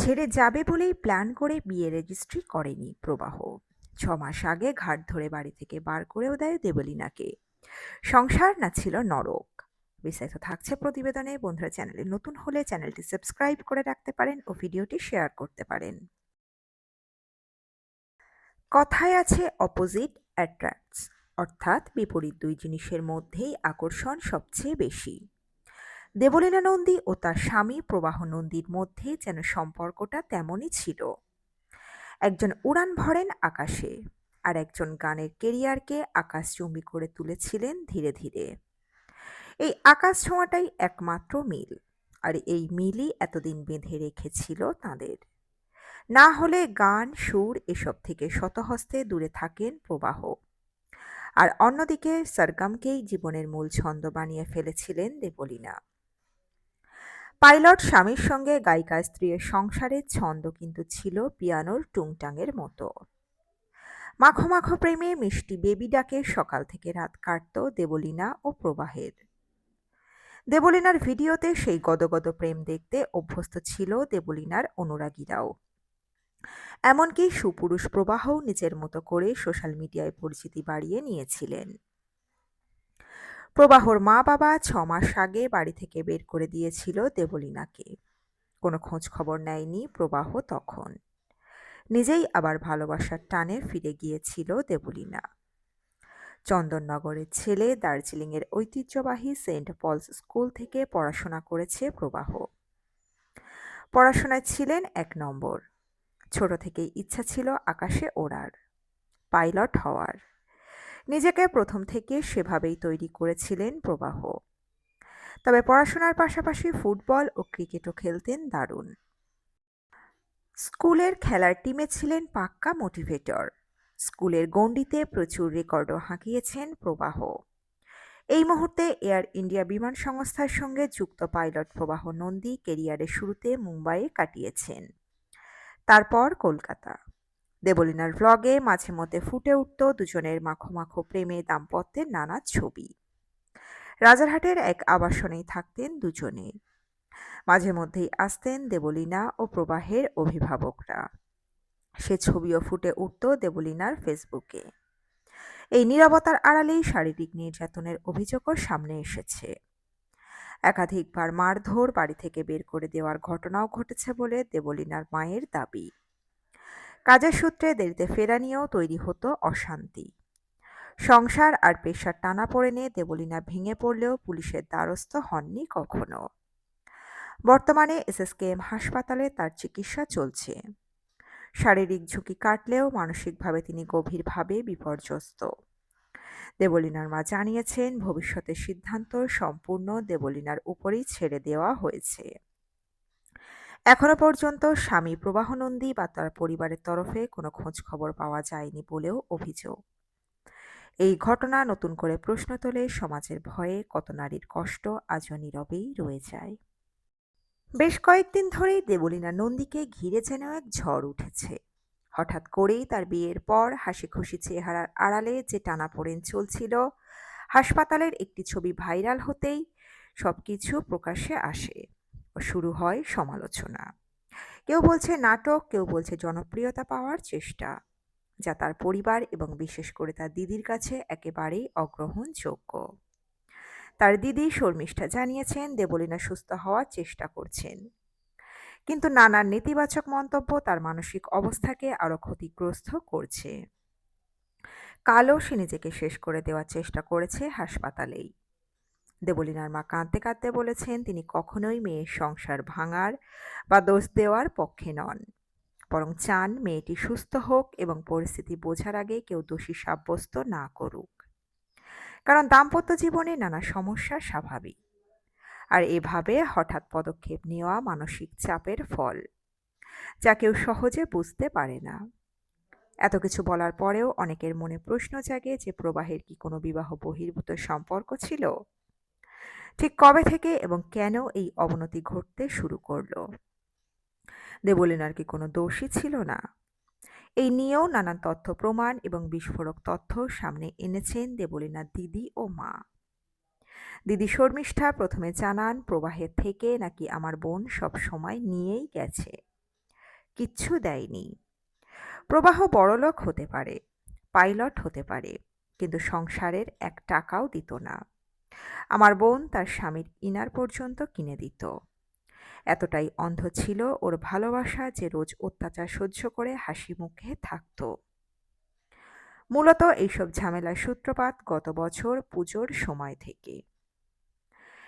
ছেড়ে যাবে বলেই প্ল্যান করে বিয়ে রেজিস্ট্রি করেনি প্রবাহ। 6 মাস আগে ঘাট ধরে বাড়ি থেকে বার করেও দেয় দেবলীনাকে। সংসার না ছিল নরক। বিস্তারিত থাকছে প্রতিবেদনে। বন্ধুরা, চ্যানেলে নতুন হলে চ্যানেলটি সাবস্ক্রাইব করে রাখতে পারেন ও ভিডিওটি শেয়ার করতে পারেন। কথায় আছে অপোজিট অ্যাট্রাক্টস, অর্থাৎ বিপরীত দুই জিনিসের মধ্যেই আকর্ষণ সবচেয়ে বেশি। দেবলীনা নন্দী ও তার স্বামী প্রবাহ নন্দীর মধ্যে যেন সম্পর্কটা তেমনই ছিল। একজন উড়ান ভরেন আকাশে, আর একজন গানের কেরিয়ারকে আকাশচুম্বী করে তুলেছিলেন ধীরে ধীরে। এই আকাশ ছোঁয়াটাই একমাত্র মিল, আর এই মিলই এতদিন বেঁধে রেখেছিল তাঁদের। না হলে গান সুর এসব থেকে শতহস্তে দূরে থাকেন প্রবাহ। আর অন্যদিকে সরগমকেই জীবনের মূল ছন্দ বানিয়ে ফেলেছিলেন দেবলীনা। পাইলট স্বামীর সঙ্গে গায়িকা স্ত্রীর সংসারের ছন্দ কিন্তু ছিল পিয়ানোর টুংটাঙের মতো। মাখো মাখো প্রেমে মিষ্টি বেবি ডাকে সকাল থেকে রাত কাটত দেবলীনা ও প্রবাহের। দেবলীনার ভিডিওতে সেই গদগদ প্রেম দেখতে অভ্যস্ত ছিল দেবলীনার অনুরাগীরাও। এমনকি সুপুরুষ প্রবাহও নিজের মতো করে সোশ্যাল মিডিয়ায় পরিচিতি বাড়িয়ে নিয়েছিলেন। প্রবাহর মা বাবা 6 মাস আগে বাড়ি থেকে বের করে দিয়েছিল দেবলীনাকে। কোনো খোঁজ খবর নেয়নি প্রবাহ তখন। নিজেই আবার ভালোবাসার টানে ফিরে গিয়েছিল দেবলীনা। চন্দননগরের ছেলে দার্জিলিংয়ের ঐতিহ্যবাহী সেন্ট পলস স্কুল থেকে পড়াশোনা করেছে প্রবাহ। পড়াশোনায় ছিলেন 1 নম্বর। ছোট থেকেই ইচ্ছা ছিল আকাশে ওড়ার, পাইলট হওয়ার। নিজেকে প্রথম থেকে সেভাবেই তৈরি করেছিলেন প্রবাহ। তবে পড়াশোনার পাশাপাশি ফুটবল ও ক্রিকেটও খেলতেন দারুণ। স্কুলের খেলার টিমে ছিলেন পাক্কা মোটিভেটর। স্কুলের গণ্ডিতে প্রচুর রেকর্ডও হাঁকিয়েছেন প্রবাহ। এই মুহূর্তে এয়ার ইন্ডিয়া বিমান সংস্থার সঙ্গে যুক্ত পাইলট প্রবাহ নন্দী কেরিয়ারের শুরুতে মুম্বাইয়ে কাটিয়েছেন, তারপর কলকাতা। দেবলীনার ভ্লগে মাঝে মধ্যে ফুটে উঠত দুজনের মাখো মাখো প্রেমে দাম্পত্যের নানা ছবি। রাজারহাটের এক আবাসনেই থাকতেন দুজনে। মাঝে মধ্যেই আসতেন দেবলীনা ও প্রবাহের অভিভাবকরা। সে ছবিও ফুটে উঠত দেবলীনার ফেসবুকে। এই নীরবতার আড়ালেই শারীরিক নির্যাতনের অভিযোগও সামনে এসেছে। একাধিকবার মারধর, বাড়ি থেকে বের করে দেওয়ার ঘটনাও ঘটেছে বলে দেবলীনার মায়ের দাবি। কাজের সূত্রে দেরিতে ফেরা নিয়েও তৈরি হতো অশান্তি। সংসার আর পেশার টানাপোড়েনে দেবলীনা ভেঙে পড়লেও পুলিশের দ্বারস্থ হননি কখনো। বর্তমানে এসএসকেএম হাসপাতালে তার চিকিৎসা চলছে। শারীরিক ঝুঁকি কাটলেও মানসিকভাবে তিনি গভীরভাবে বিপর্যস্ত। দেবলীনার মা জানিয়েছেন, ভবিষ্যতের সিদ্ধান্ত সম্পূর্ণ দেবলীনার উপরেই ছেড়ে দেওয়া হয়েছে। এখনো পর্যন্ত স্বামী প্রবাহ নন্দী বা তার পরিবারের তরফে কোনো খোঁজ খবর পাওয়া যায়নি বলেও অভিযোগ। এই ঘটনা নতুন করে প্রশ্ন তোলে সমাজের ভয়ে কত নারীর কষ্ট আজও নীরবেই রয়ে যায়। বেশ কয়েকদিন ধরেই দেবলীনা নন্দীকে ঘিরে যেন এক ঝড় উঠেছে। হঠাৎ করেই তার বিয়ের পর হাসি খুশি চেহারার আড়ালে যে টানাপোড়েন চলছিল, হাসপাতালের একটি ছবি ভাইরাল হতেই সবকিছু প্রকাশ্যে আসে ও শুরু হয় সমালোচনা। কেউ বলছে নাটক, কেউ বলছে জনপ্রিয়তা পাওয়ার চেষ্টা, যা তার পরিবার এবং বিশেষ করে তার দিদির কাছে একেবারেই অগ্রহণযোগ্য। তার দিদি শর্মিষ্ঠা জানিয়েছেন, দেবলীনা সুস্থ হওয়ার চেষ্টা করছেন, কিন্তু নানান নেতিবাচক মন্তব্য তার মানসিক অবস্থাকে আরও ক্ষতিগ্রস্ত করছে। কালও সে নিজেকে শেষ করে দেওয়ার চেষ্টা করেছে হাসপাতালেই। দেবলীনার মা কাঁদতে কাঁদতে বলেছেন, তিনি কখনোই মেয়ের সংসার ভাঙার বা দোষ দেওয়ার পক্ষে নন, বরং চান মেয়েটি সুস্থ হোক এবং পরিস্থিতি বোঝার আগে কেউ দোষী সাব্যস্ত না করুক। কারণ দাম্পত্য জীবনে নানা সমস্যা স্বাভাবিক, আর এভাবে হঠাৎ পদক্ষেপ নেওয়া মানসিক চাপের ফল, যা কেউ সহজে বুঝতে পারে না। এত কিছু বলার পরেও অনেকের মনে প্রশ্ন জাগে যে প্রবাহের কি কোনো বিবাহ বহির্ভূত সম্পর্ক ছিল? ঠিক কবে থেকে এবং কেন এই অবনতি ঘটতে শুরু করলো? দেবলীনার কি কোনো দোষই ছিল না? এই নিয়েও নানান তথ্য প্রমাণ এবং বিস্ফোরক তথ্য সামনে এনেছেন দেবলীনার দিদি ও মা। দিদি শর্মিষ্ঠা প্রথমে জানান, প্রবাহের থেকে নাকি আমার বোন সব সময় নিয়েই গেছে। কিচ্ছু দেয়নি। প্রবাহ বড়লোক হতে পারে, পাইলট হতে পারে, কিন্তু সংসারের এক টাকাও দিত না। আমার বোন তার স্বামীর ইনার পর্যন্ত কিনে দিত। এতটাই অন্ধ ছিল ওর ভালোবাসা যে রোজ অত্যাচার সহ্য করে হাসি মুখে থাকত। মূলত এইসব ঝামেলার সূত্রপাত গত বছর পুজোর সময় থেকে।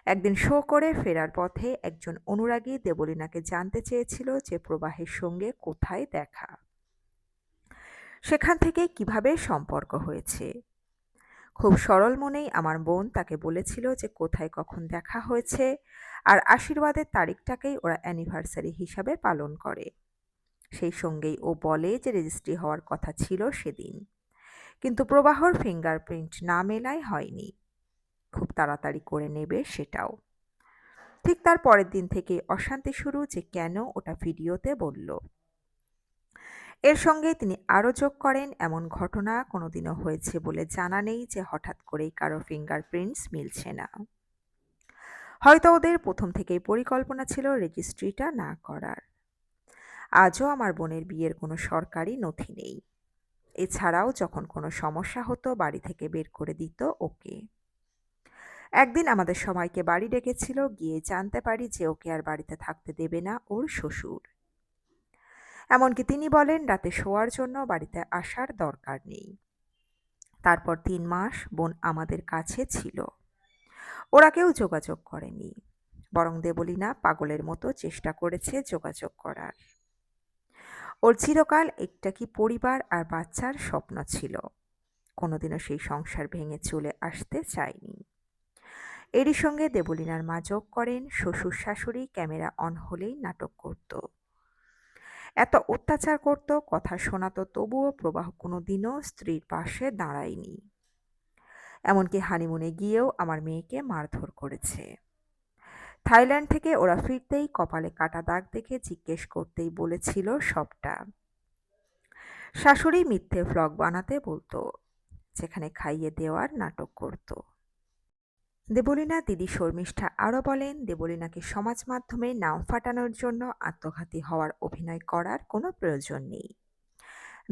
একদিন শো করে ফেরার পথে একজন অনুরাগী দেবলীনাকে জানতে চেয়েছিল যে প্রবাহের সঙ্গে কোথায় দেখা, সেখান থেকে কিভাবে সম্পর্ক হয়েছে। খুব সরল মনেই আমার বোন তাকে বলেছিল যে কোথায় কখন দেখা হয়েছে, আর আশীর্বাদের তারিখটাকেই ওরা অ্যানিভার্সারি হিসাবে পালন করে। সেই সঙ্গেই ও বলে যে রেজিস্ট্রি হওয়ার কথা ছিল সেদিন, কিন্তু প্রবাহর ফিঙ্গারপ্রিন্ট না মেলায় হয়নি। খুব তাড়াতাড়ি করে নেবে সেটাও। ঠিক তার পরের দিন থেকেই অশান্তি শুরু, যে কেন ওটা ভিডিওতে বলল। এর সঙ্গে তিনি আরও যোগ করেন, এমন ঘটনা কোনোদিনও হয়েছে বলে জানা নেই যে হঠাৎ করেই কারো ফিঙ্গারপ্রিন্টস মিলছে না। হয়তো ওদের প্রথম থেকেই পরিকল্পনা ছিল রেজিস্ট্রিটা না করার। আজও আমার বোনের বিয়ের কোনো সরকারি নথি নেই। এছাড়াও যখন কোনো সমস্যা হতো বাড়ি থেকে বের করে দিত ওকে। একদিন আমাদের সবাইকে বাড়ি ডেকেছিল, গিয়ে জানতে পারি যে ওকে আর বাড়িতে থাকতে দেবে না ওর শ্বশুর। এমনকি তিনি বলেন রাতে শোয়ার জন্য বাড়িতে আসার দরকার নেই। তারপর 3 মাস বোন আমাদের কাছে ছিল। ওরা কেউ যোগাযোগ করেনি, বরং দেবলীনা পাগলের মতো চেষ্টা করেছে যোগাযোগ করার। ওর চিরকাল একটা কি পরিবার আর বাচ্চার স্বপ্ন ছিল। কোনোদিনও সেই সংসার ভেঙে চলে আসতে চায়নি। এরই সঙ্গে দেবলীনার মা যোগ করেন, শ্বশুর শাশুড়ি ক্যামেরা অন হলেই নাটক করত, এত অত্যাচার করত, কথা শোনাতো, তবুও প্রবাহ কোনোদিনও স্ত্রীর পাশে দাঁড়ায়নি। এমনকি হানিমুনে গিয়েও আমার মেয়েকে মারধর করেছে। থাইল্যান্ড থেকে ওরা ফিরতেই কপালে কাটা দাগ দেখে জিজ্ঞেস করতেই বলেছিল সবটা। শাশুড়ি মিথ্যে ভ্লগ বানাতে বলতো, যেখানে খাইয়ে দেওয়ার নাটক করত। দেবলীনা দিদি শর্মিষ্ঠা আরও বলেন, দেবলীনাকে সমাজ মাধ্যমে নাম ফাটানোর জন্য আত্মঘাতী হওয়ার অভিনয় করার কোনো প্রয়োজন নেই।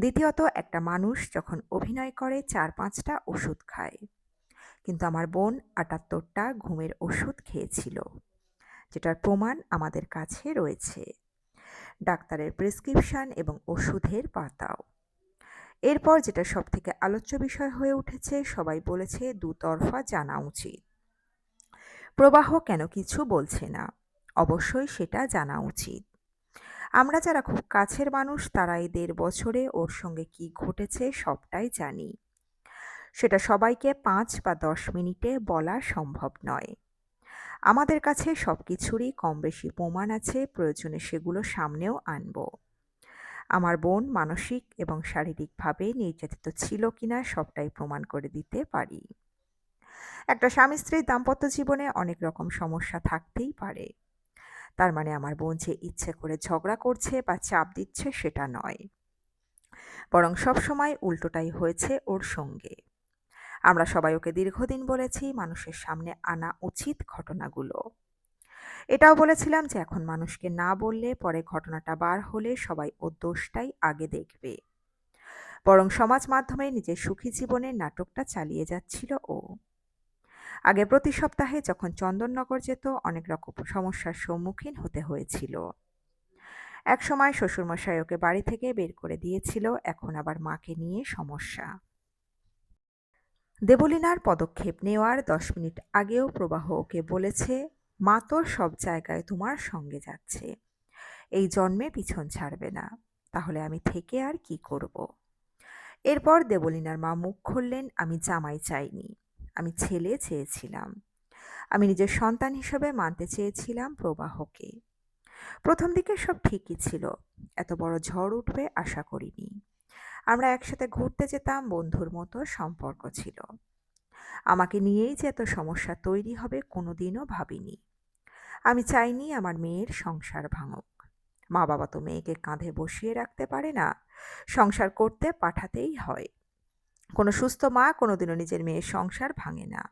দ্বিতীয়ত, একটা মানুষ যখন অভিনয় করে 4-5টা ওষুধ খায়, কিন্তু আমার বোন 78টা ঘুমের ওষুধ খেয়েছিল, যেটার প্রমাণ আমাদের কাছে রয়েছে, ডাক্তারের প্রেসক্রিপশন এবং ওষুধের পাতাও। এরপর যেটা সবথেকে আলোচ্য বিষয় হয়ে উঠেছে, সবাই বলেছে দুতরফা জানা উচিত। প্রবাহ কেন কিছু বলছে না? অবশ্যই সেটা জানা উচিত। আমরা যারা খুব কাছের মানুষ তারা এই 1.5 বছরে ওর সঙ্গে কি ঘটেছে সবটাই জানি। সেটা সবাইকে 5 বা 10 মিনিটে বলা সম্ভব নয়। আমাদের কাছে সবকিছুরই কম বেশি প্রমাণ আছে, প্রয়োজনে সেগুলো সামনেও আনব। আমার বোন মানসিক এবং শারীরিকভাবে নির্যাতিত ছিল কিনা সবটাই প্রমাণ করে দিতে পারি। একটা স্বামী স্ত্রীর দাম্পত্য জীবনে অনেক রকম সমস্যা থাকতেই পারে। তার মানে আমার বোন যে ইচ্ছে করে ঝগড়া করছে বা চাপ দিচ্ছে সেটা নয়, বরং সবসময় উল্টোটাই হয়েছে ওর সঙ্গে। আমরা সবাই ওকে দীর্ঘদিন বলেছি মানুষের সামনে আনা উচিত ঘটনাগুলো। এটাও বলেছিলাম যে এখন মানুষকে না বললে পরে ঘটনাটা বার হলে সবাই ওর দোষটাই আগে দেখবে, বরং সমাজ মাধ্যমে নিজের সুখী জীবনের নাটকটা চালিয়ে যাচ্ছিল ও। আগে প্রতি সপ্তাহে যখন চন্দননগর যেত অনেক রকম সমস্যার সম্মুখীন হতে হয়েছিল। একসময় শ্বশুরমশাই ওকে বাড়ি থেকে বের করে দিয়েছিল, এখন আবার মাকে নিয়ে সমস্যা। দেবলীনার পদক্ষেপ নেওয়ার 10 মিনিট আগেও প্রবাহ ওকে বলেছে, মা তো সব জায়গায় তোমার সঙ্গে যাচ্ছে, এই জন্মে পিছন ছাড়বে না, তাহলে আমি থেকে আর কি করব। এরপর দেবলীনার মা মুখ খুললেন, আমি জামাই চাইনি, আমি ছেলে চেয়েছিলাম। আমি নিজের সন্তান হিসেবে মানতে চেয়েছিলাম প্রবাহকে। প্রথম দিকে সব ঠিকই ছিল, এত বড় ঝড় উঠবে আশা করিনি। আমরা একসাথে ঘুরতে যেতাম, বন্ধুর মতো সম্পর্ক ছিল। আমাকে নিয়েই যে এত সমস্যা তৈরি হবে কোনোদিনও ভাবিনি। আমি চাইনি আমার মেয়ের সংসার ভাঙুক। মা বাবা তো মেয়েকে কাঁধে বসিয়ে রাখতে পারে না, সংসার করতে পাঠাতেই হয়। কোনো সুস্থ মা কোনোদিনও নিজের মেয়ের সংসার ভাঙে না।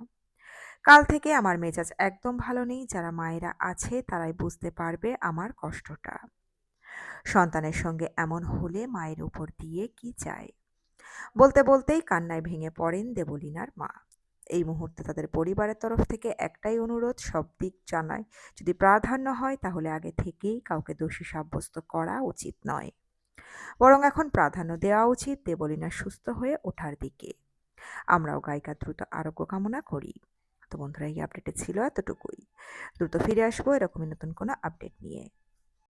কাল থেকে আমার মেজাজ একদম ভালো নেই, যারা মায়েরা আছে তারাই বুঝতে পারবে আমার কষ্টটা। সন্তানের সঙ্গে এমন হলে মায়ের উপর দিয়ে কি চায়। বলতে বলতেই কান্নায় ভেঙে পড়েন দেবলীনার মা। এই মুহূর্তে তাদের পরিবারের তরফ থেকে একটাই অনুরোধ, সব দিক জানায় যদি প্রাধান্য হয় তাহলে আগে থেকেই কাউকে দোষী সাব্যস্ত করা উচিত নয়, বরং এখন প্রাধান্য দেওয়া উচিত দেবলীনার সুস্থ হয়ে ওঠার দিকে। আমরাও গায়িকার দ্রুত আরোগ্য কামনা করি। তো বন্ধুরা, এই আপডেটে ছিল এতটুকুই। দ্রুত ফিরে আসবো এরকমই নতুন কোনো আপডেট নিয়ে।